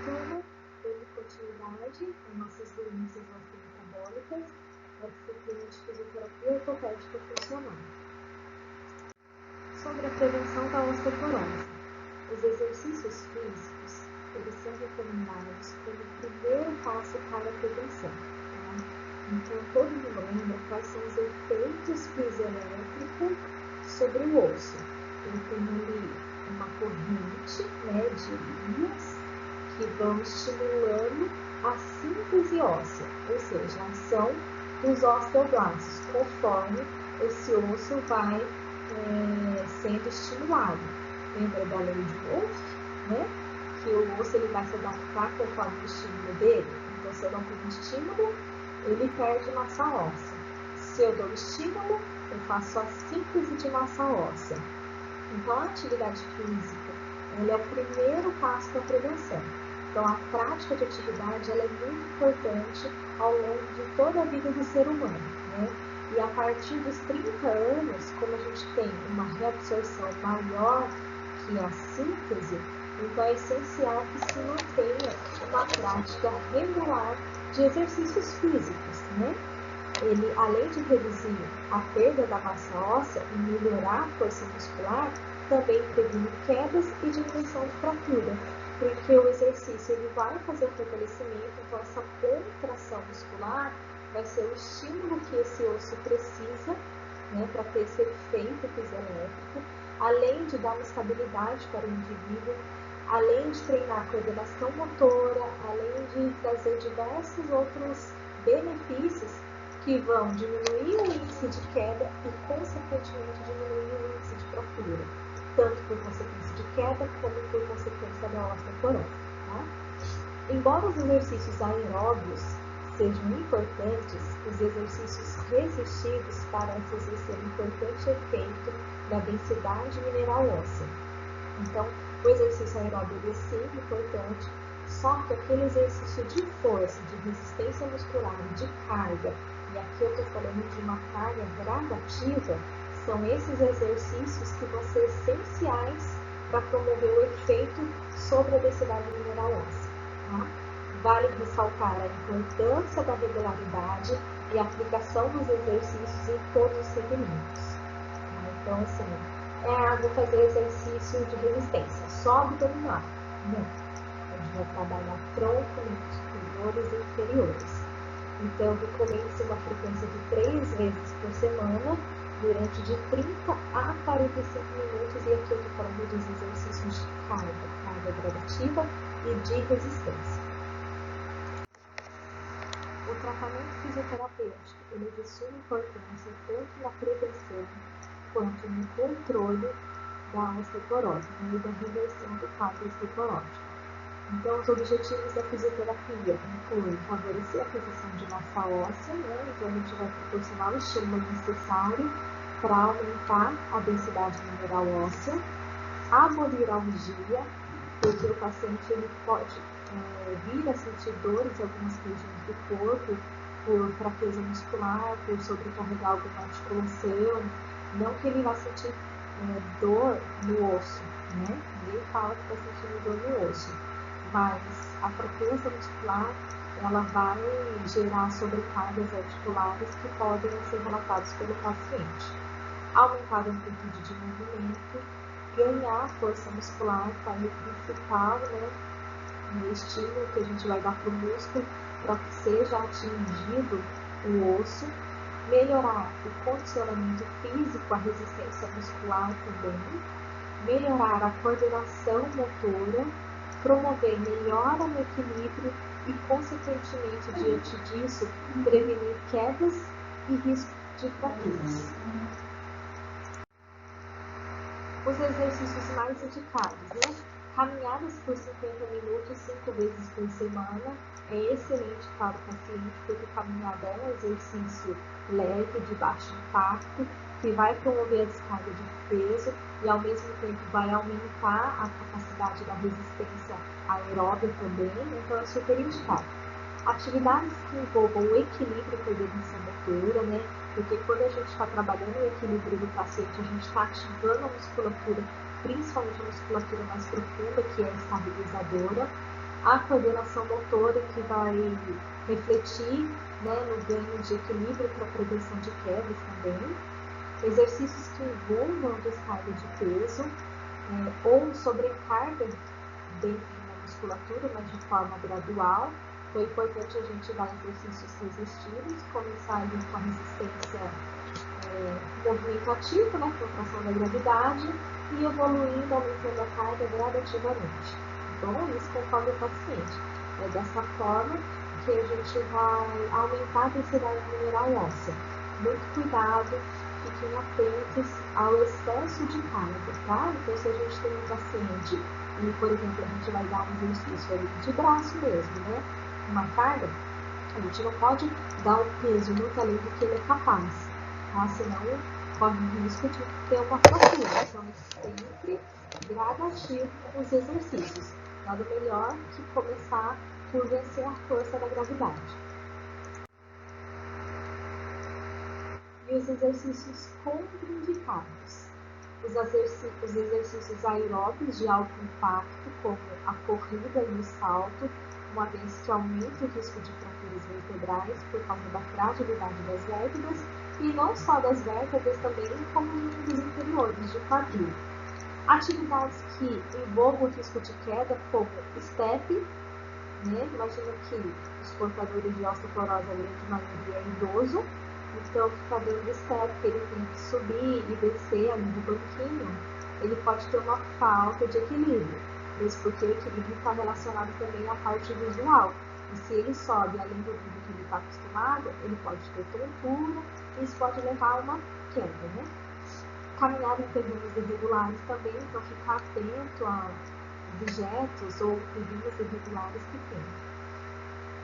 turma, dando continuidade às nossas doenças osteometabólicas, da disciplina de fisioterapia ortopédica funcional. Sobre a prevenção da osteoporose. Os exercícios físicos, eles são recomendados como o primeiro passo para a prevenção. Tá? Então, todo mundo lembra quais são os efeitos fisioelétricos sobre o osso. Ele tem ali uma corrente, de linhas que vão estimulando a síntese óssea, ou seja, a ação dos osteoblastos, conforme esse osso vai sendo estimulado. Lembra da lei de Wolff, que o osso ele vai se adaptar conforme o estímulo dele? Então, se eu não tenho estímulo, ele perde massa óssea. Se eu dou estímulo, eu faço a síntese de massa óssea. Então, a atividade física é o primeiro passo para a prevenção. Então, a prática de atividade ela é muito importante ao longo de toda a vida do ser humano. E a partir dos 30 anos, como a gente tem uma reabsorção maior que a síntese, então é essencial que se mantenha uma prática regular de exercícios físicos. Ele, além de reduzir a perda da massa óssea e melhorar a força muscular, também previne quedas e diminuição de fratura, porque o exercício ele vai fazer o fortalecimento, então essa contração muscular vai ser o estímulo que esse osso precisa, para ter esse efeito fisioelétrico, além de dar uma estabilidade para o indivíduo, além de treinar a coordenação motora, além de trazer diversos outros benefícios que vão diminuir o índice de queda e, consequentemente, diminuir o índice de fratura, tanto por consequência de queda como por consequência da osteoporose. Embora os exercícios aeróbios sejam importantes, os exercícios resistidos parecem exercer um importante efeito da densidade mineral óssea. Então, o exercício aeróbio é sim importante, só que aquele exercício de força, de resistência muscular, de carga, e aqui eu estou falando de uma carga gradativa, são esses exercícios que vão ser essenciais para promover o efeito sobre a densidade mineral óssea. Vale ressaltar a importância da regularidade e aplicação dos exercícios em todos os segmentos. Então, assim, vou fazer exercício de resistência, só abdominal. Não. A gente vai trabalhar tronco, membros superiores e inferiores. Então, eu recomendo uma frequência de 3 vezes por semana, durante de 30 a 45 minutos, e aqui eu estou falando dos exercícios de carga gradativa e de resistência. O tratamento fisioterapêutico ele é de suma importância tanto na prevenção quanto no controle da osteoporose e da reversão do quadro osteoporótico. Então, os objetivos da fisioterapia incluem favorecer a aquisição de massa óssea, então a gente vai proporcionar o estímulo necessário para aumentar a densidade mineral óssea, abolir a algia, porque o paciente ele pode vir a sentir dores em algumas regiões do corpo, por fraqueza muscular, por sobrecarregar alguma articulação, não que ele vá sentir dor no osso, Ninguém fala que está sentindo dor no osso, mas a fraqueza muscular ela vai gerar sobrecargas articulares que podem ser relatadas pelo paciente. Aumentar a amplitude de movimento, ganhar força muscular, que é o principal, o estímulo que a gente vai dar para o músculo para que seja atingido o osso, melhorar o condicionamento físico, a resistência muscular também, melhorar a coordenação motora, promover melhora no equilíbrio e, consequentemente, diante disso, prevenir quedas e risco de fraturas. Os exercícios mais indicados, Caminhadas por 50 minutos, 5 vezes por semana, é excelente para o paciente, porque caminhada é um exercício leve, de baixo impacto, que vai promover a descarga de peso e, ao mesmo tempo, vai aumentar a capacidade da resistência aeróbica também, então é super indicado. Atividades que envolvam o equilíbrio e coordenação motora, porque quando a gente está trabalhando o equilíbrio do paciente, a gente está ativando a musculatura, principalmente a musculatura mais profunda, que é a estabilizadora. a coordenação motora, que vai refletir, né, no ganho de equilíbrio para prevenção de quedas também. Exercícios que envolvam descarga de peso ou sobrecarga dentro da musculatura, mas de forma gradual. Então é importante a gente dar exercícios resistivos, começar ali com a resistência movimento ativo, né, contração da gravidade, e evoluindo, aumentando a carga gradativamente. Então, isso conforme o paciente. É dessa forma que a gente vai aumentar a densidade mineral óssea. Muito cuidado, fiquem atentos ao excesso de carga, tá? Então, se a gente tem um paciente e, por exemplo, a gente vai dar um exercício ali de braço mesmo, né? Uma carga, a gente não pode dar um peso muito além do que ele é capaz, tá? Senão corre o risco de ter uma fratura. Então, é sempre gradativo os exercícios. Nada melhor que começar por vencer a força da gravidade. E os exercícios contraindicados. Os exercícios aeróbicos de alto impacto, como a corrida e o salto, uma vez que aumenta o risco de fraturas vertebrais por causa da fragilidade das vértebras, e não só das vértebras também, como dos inferiores, de quadril. Atividades que envolvam o risco de queda, como step, né? Imagina que os portadores de osteoporose, a grande maioria é idoso, então ficar dando step, que ele tem que subir e descer ali no banquinho, ele pode ter uma falta de equilíbrio, mesmo porque o equilíbrio está relacionado também à parte visual. E se ele sobe além do que ele está acostumado, ele pode ter tontura e isso pode levar a uma queda, né? Caminhar em terrenos irregulares também, então ficar atento a objetos ou terrenos irregulares que tem.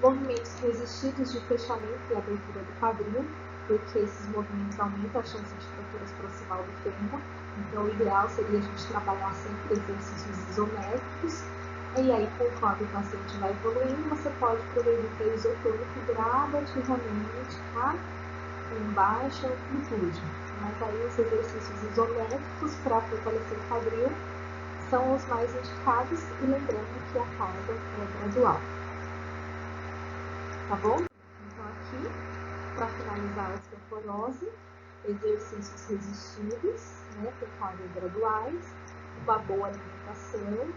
Movimentos resistidos de fechamento e abertura do quadril, porque esses movimentos aumentam a chance de fraturas proximal do fêmur. Então, o ideal seria a gente trabalhar sempre exercícios isométricos. E aí, conforme o paciente vai evoluindo, você pode progredir para isotônico gradativamente, tá? Com baixa amplitude. Mas aí, os exercícios isométricos para fortalecer o quadril são os mais indicados, e lembrando que a carga é gradual. Tá bom? Então, aqui, para finalizar a osteoporose, exercícios resistivos, né, com cargas graduais, uma boa alimentação,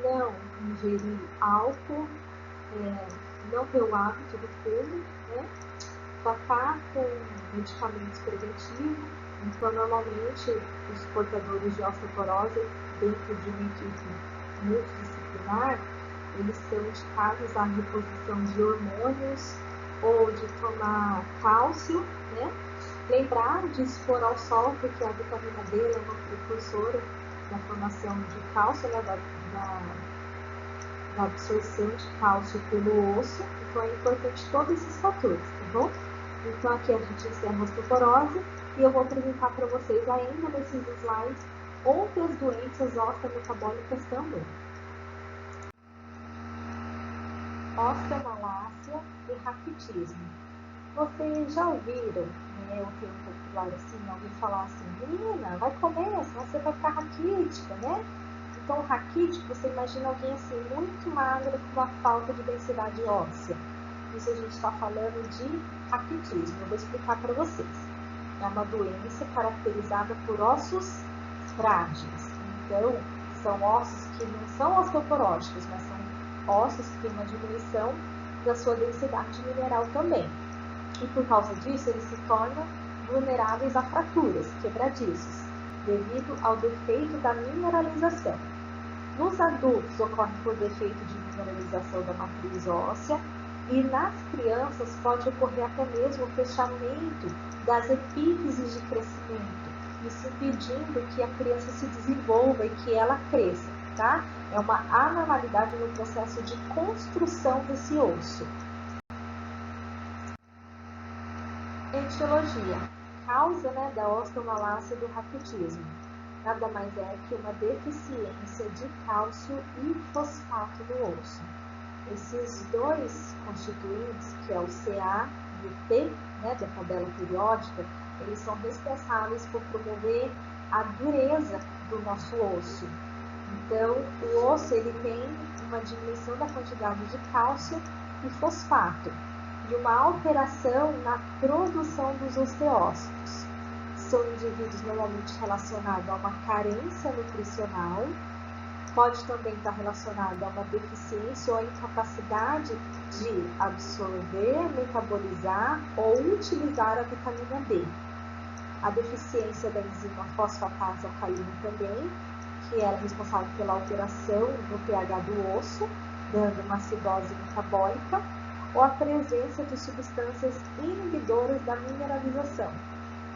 não ingerir álcool, não ter o hábito do fumo, né, tratar com medicamentos preventivos. Então, normalmente, os portadores de osteoporose, dentro de uma equipe multidisciplinar, eles são indicados à reposição de hormônios ou de tomar cálcio, né? Lembrar de expor ao sol, porque a vitamina D é uma precursora da formação de cálcio, né? da absorção de cálcio pelo osso. Então, é importante todos esses fatores, tá bom? Então, aqui a gente encerra a osteoporose e eu vou apresentar para vocês ainda nesses slides outras doenças osteometabólicas também. Osteomalácia e raquitismo. Vocês já ouviram, né, o termo popular assim, alguém falar assim, menina, vai comer, senão você vai ficar raquítica, né? Então, raquítico, você imagina alguém assim, muito magra, com uma falta de densidade óssea. Isso a gente está falando de raquitismo. Eu vou explicar para vocês. É uma doença caracterizada por ossos frágeis. Então, são ossos que não são osteoporóticos, mas são ossos que têm uma diminuição da sua densidade mineral também. E por causa disso, eles se tornam vulneráveis a fraturas, quebradiços, devido ao defeito da mineralização. Nos adultos, ocorre por defeito de mineralização da matriz óssea, e nas crianças pode ocorrer até mesmo o fechamento das epífises de crescimento, isso impedindo que a criança se desenvolva e que ela cresça, tá? É uma anormalidade no processo de construção desse osso. Etiologia. Causa, né, da osteomalácia e do raquitismo. Nada mais é que uma deficiência de cálcio e fosfato no osso. Esses dois constituintes, que é o Ca e o T, né, da tabela periódica, eles são responsáveis por promover a dureza do nosso osso. Então, o osso ele tem uma diminuição da quantidade de cálcio e fosfato e uma alteração na produção dos osteócitos. São indivíduos normalmente relacionados a uma carência nutricional, pode também estar relacionado a uma deficiência ou a incapacidade de absorver, metabolizar ou utilizar a vitamina D. A deficiência da enzima fosfatase alcalina também, que é responsável pela alteração no pH do osso, dando uma acidose metabólica, ou a presença de substâncias inibidoras da mineralização,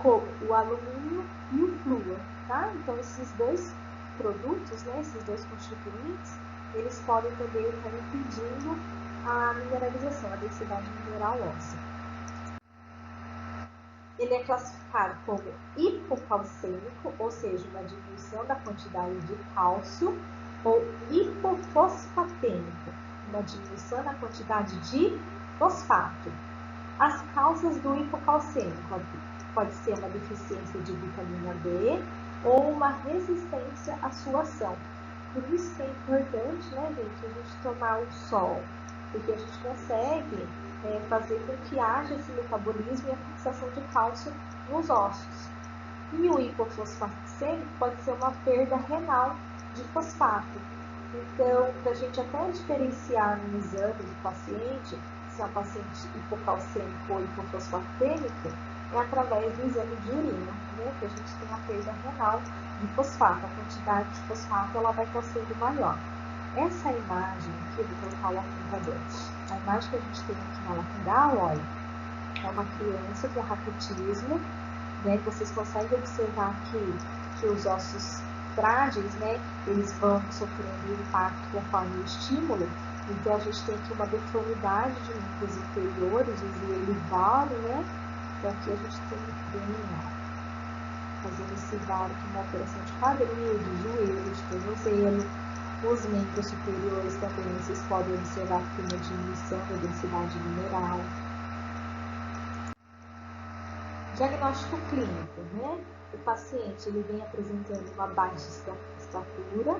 como o alumínio e o flúor, tá? Então, esses dois produtos, né, esses dois constituintes, eles podem também estar impedindo a mineralização, a densidade mineral óssea. Ele é classificado como hipocalcêmico, ou seja, uma diminuição da quantidade de cálcio, ou hipofosfatêmico, uma diminuição na quantidade de fosfato. As causas do hipocalcêmico pode ser uma deficiência de vitamina D ou uma resistência à sua ação. Por isso que é importante, né, gente, a gente tomar o sol, porque a gente consegue fazer com que haja esse metabolismo e a fixação de cálcio nos ossos. E o hipofosfatêmico pode ser uma perda renal de fosfato. Então, para a gente até diferenciar no exame do paciente, se é um paciente hipocalcêmico ou hipofosfatêmico, é através do exame de urina, né, que a gente tem a perda renal de fosfato. A quantidade de fosfato ela vai estar sendo maior. Essa imagem aqui, vou colocar o apontador. A imagem que a gente tem aqui na lateral, olha, é uma criança com raquitismo, né? Vocês conseguem observar aqui que os ossos frágeis, né, eles vão sofrendo impacto conforme o estímulo. Então, a gente tem aqui uma deformidade de músculos inferiores, o joelho vale, né? Então, aqui a gente tem bem, ó, fazendo esse vale aqui, uma operação de quadril, de joelho, de tornozelo. Os membros superiores também, vocês podem observar aqui uma diminuição da densidade mineral. Diagnóstico clínico, né? O paciente ele vem apresentando uma baixa estatura,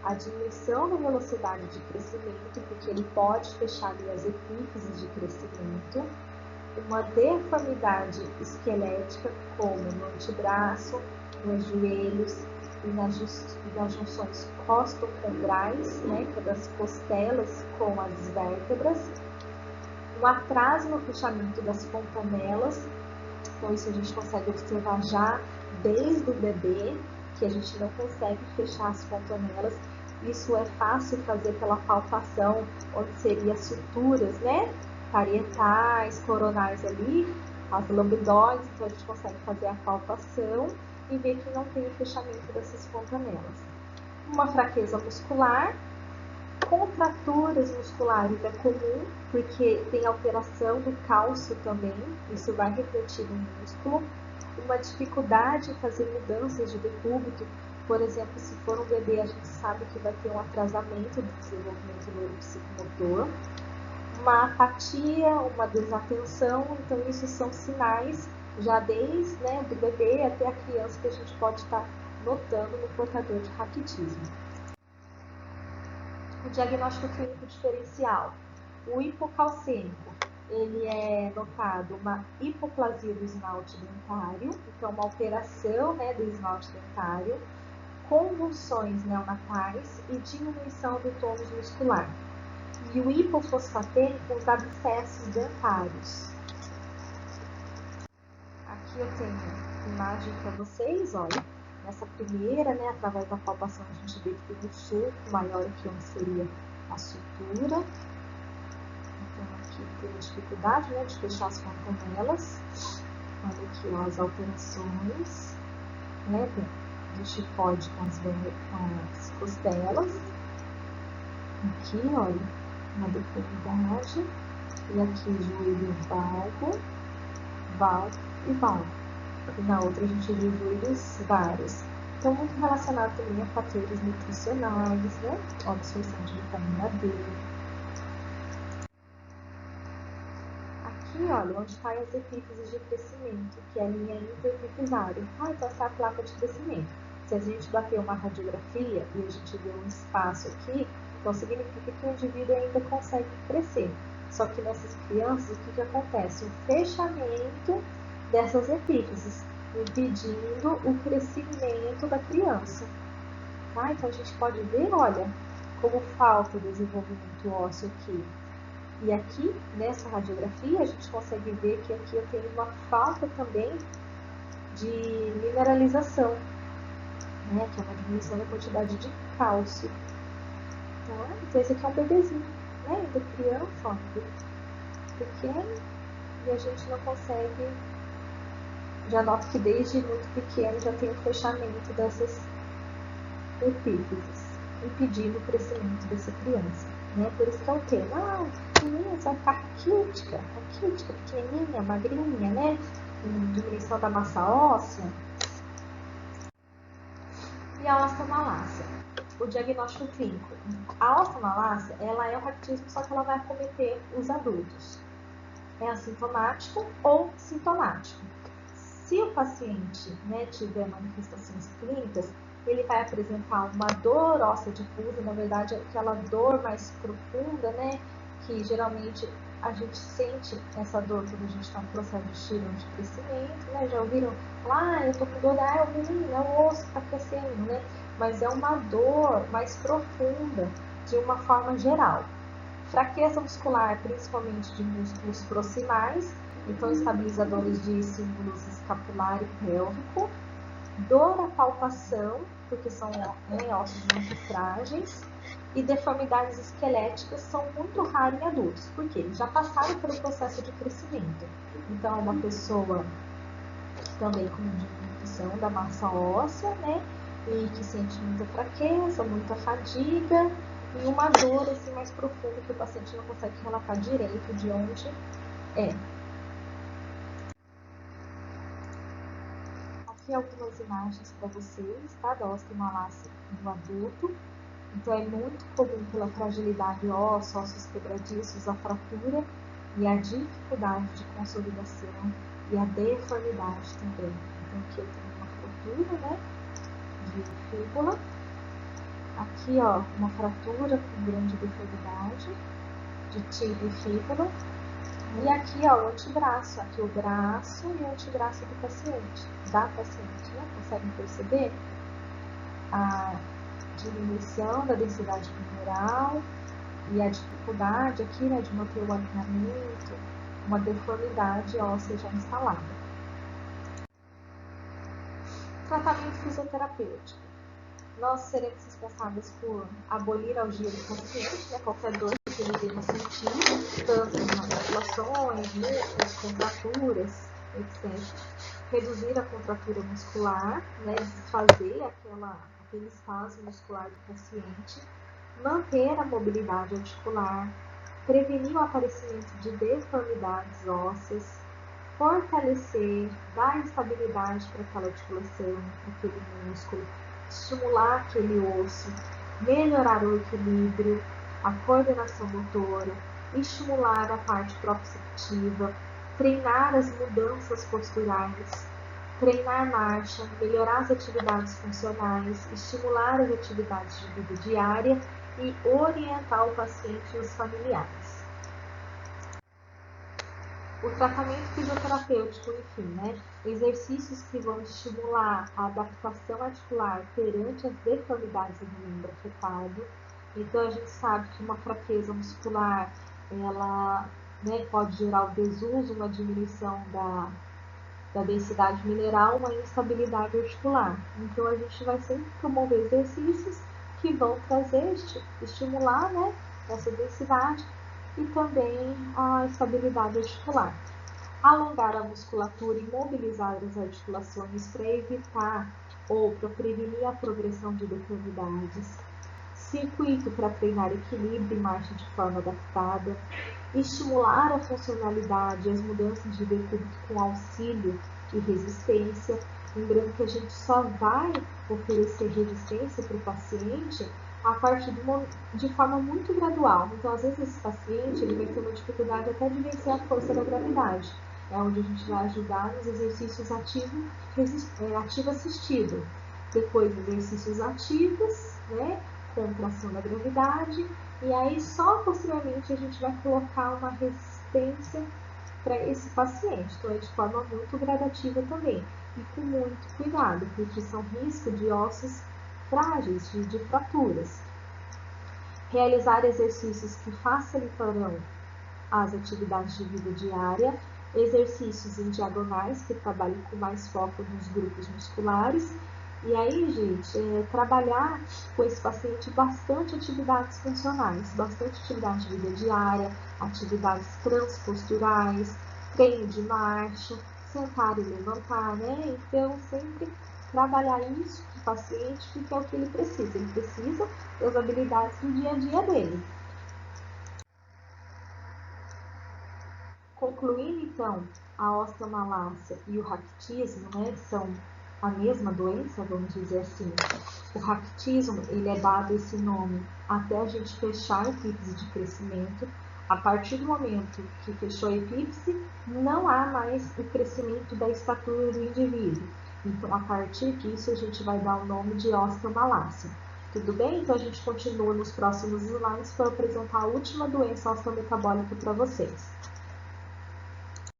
a diminuição da velocidade de crescimento, porque ele pode fechar ali as epífises de crescimento, uma deformidade esquelética, como no antebraço, nos joelhos, e nas junções costocondrais, né, que é das costelas com as vértebras, um atraso no fechamento das fontanelas, então isso a gente consegue observar já desde o bebê, que a gente não consegue fechar as fontanelas. Isso é fácil fazer pela palpação, onde seriam as suturas, né, parietais, coronais ali, as lambdoides, então a gente consegue fazer a palpação e ver que não tem o fechamento dessas fontanelas. Uma fraqueza muscular, contraturas musculares é comum, porque tem alteração do cálcio também, isso vai refletir no músculo. Uma dificuldade em fazer mudanças de decúbito, por exemplo, se for um bebê, a gente sabe que vai ter um atrasamento do desenvolvimento neuropsicomotor. Uma apatia, uma desatenção, então isso são sinais já desde, né, do bebê até a criança que a gente pode estar notando no portador de raquitismo. O diagnóstico clínico diferencial. O hipocalcêmico, ele é notado uma hipoplasia do esmalte dentário, então uma alteração, né, do esmalte dentário, convulsões neonatais e diminuição do tônus muscular. E o hipofosfatêmico, os abscessos dentários. Aqui eu tenho imagem para vocês, olha, nessa primeira, né, através da palpação a gente vê que tem um sulco maior aqui onde seria a sutura. Então aqui tem a dificuldade, né, de fechar as fontanelas. Olha aqui, ó, as alterações, né, do xifoide com as costelas. Aqui, olha, uma deformidade. E aqui joelho valgo, e valgo. E na outra a gente viu joelhos vários. Então, muito relacionado também a fatores nutricionais, né? A absorção de vitamina D. Aqui, olha, onde está as epífises de crescimento, que é a linha interepifisária. Ah, então essa é a placa de crescimento. Se a gente bater uma radiografia e a gente vê um espaço aqui, Então, significa que o indivíduo ainda consegue crescer. Só que nessas crianças, o que acontece? Um fechamento dessas epífises, impedindo o crescimento da criança. Tá? Então, a gente pode ver, olha, como falta desenvolvimento ósseo aqui. E aqui, nessa radiografia, a gente consegue ver que aqui eu tenho uma falta também de mineralização, né? Que é uma diminuição da quantidade de cálcio. Tá? Então, esse aqui é um bebezinho, né? Ainda criança, ó, pequeno, e a gente não consegue. Já noto que desde muito pequeno já tem o fechamento dessas epífises, impedindo o crescimento dessa criança. Né? Por isso que é o tema. Ah, pequenininha, vai ficar raquítica, pequenininha, magrinha, né? Diminuição da massa óssea. E a osteomalácia. O diagnóstico clínico. A osteomalácia, ela é o raquitismo, só que ela vai acometer os adultos. É assintomático ou sintomático. Se o paciente, né, tiver manifestações clínicas, ele vai apresentar uma dor óssea difusa, na verdade, aquela dor mais profunda, né, que geralmente a gente sente essa dor quando a gente está no processo de estímulo de crescimento, né? Já ouviram falar, eu tô com dor, é o menino, é o osso que está crescendo, né? Mas é uma dor mais profunda, de uma forma geral. Fraqueza muscular, principalmente de músculos proximais, então estabilizadores de símbolos escapular e pélvico. Dor à palpação, porque são ossos muito frágeis. E deformidades esqueléticas são muito raras em adultos, porque eles já passaram pelo processo de crescimento. Então, uma pessoa também com diminuição da massa óssea, né? E que sente muita fraqueza, muita fadiga e uma dor assim, mais profunda que o paciente não consegue relatar direito de onde é. Aqui algumas imagens para vocês, tá? Da osteomalácia no adulto. Então, é muito comum pela fragilidade óssea, ossos quebradiços, a fratura e a dificuldade de consolidação e a deformidade também. Então, aqui eu tenho uma fratura, né, de fíbula. Aqui, ó, uma fratura com grande deformidade de tibia e fíbula. E aqui, ó, o antebraço. Aqui o braço e o antebraço do paciente, né? Conseguem perceber a diminuição da densidade mineral e a dificuldade aqui, né, de manter o alinhamento, uma deformidade óssea já instalada. Tratamento fisioterapêutico. Nós seremos responsáveis por abolir a algia do paciente, né, qualquer dor que ele venha sentir, tanto nas articulações, músculos, contraturas, etc. Reduzir a contratura muscular, né, desfazer aquele espasmo muscular do paciente, manter a mobilidade articular, prevenir o aparecimento de deformidades ósseas, fortalecer, dar estabilidade para aquela articulação, para aquele músculo, estimular aquele osso, melhorar o equilíbrio, a coordenação motora, estimular a parte proprioceptiva, treinar as mudanças posturais, treinar marcha, melhorar as atividades funcionais, estimular as atividades de vida diária e orientar o paciente e os familiares. O tratamento fisioterapêutico, enfim, né? Exercícios que vão estimular a adaptação articular perante as deformidades do membro afetado. Então, a gente sabe que uma fraqueza muscular, ela, né, pode gerar o desuso, uma diminuição da densidade mineral, uma instabilidade articular. Então, a gente vai sempre promover exercícios que vão trazer, estimular, né, essa densidade e também a estabilidade articular. Alongar a musculatura e mobilizar as articulações para evitar ou para prevenir a progressão de deformidades. Circuito para treinar equilíbrio e marcha de forma adaptada. Estimular a funcionalidade e as mudanças de decúbito com auxílio e resistência. Lembrando que a gente só vai oferecer resistência para o paciente a partir de forma muito gradual. Então, às vezes, esse paciente ele vai ter uma dificuldade até de vencer a força da gravidade. É onde a gente vai ajudar nos exercícios ativo assistido. Depois, exercícios ativos, né, adaptando para ação da gravidade, e aí só posteriormente a gente vai colocar uma resistência para esse paciente. Então, é de forma muito gradativa também, e com muito cuidado, porque são riscos de ossos frágeis, de fraturas. Realizar exercícios que facilitarão as atividades de vida diária, exercícios em diagonais, que trabalhem com mais foco nos grupos musculares. E aí, gente, trabalhar com esse paciente bastante atividades funcionais, bastante atividade de vida diária, atividades transposturais, treino de marcha, sentar e levantar, né? Então, sempre trabalhar isso com o paciente, porque é o que ele precisa. Ele precisa das habilidades do dia a dia dele. Concluindo, então, a osteomalácia e o raquitismo, né, que são a mesma doença, vamos dizer assim. O raquitismo, ele é dado esse nome até a gente fechar a eclipse de crescimento. A partir do momento que fechou a eclipse, não há mais o crescimento da estatura do indivíduo. Então, a partir disso, a gente vai dar o nome de osteomalácia. Tudo bem? Então, a gente continua nos próximos slides para apresentar a última doença osteometabólica para vocês.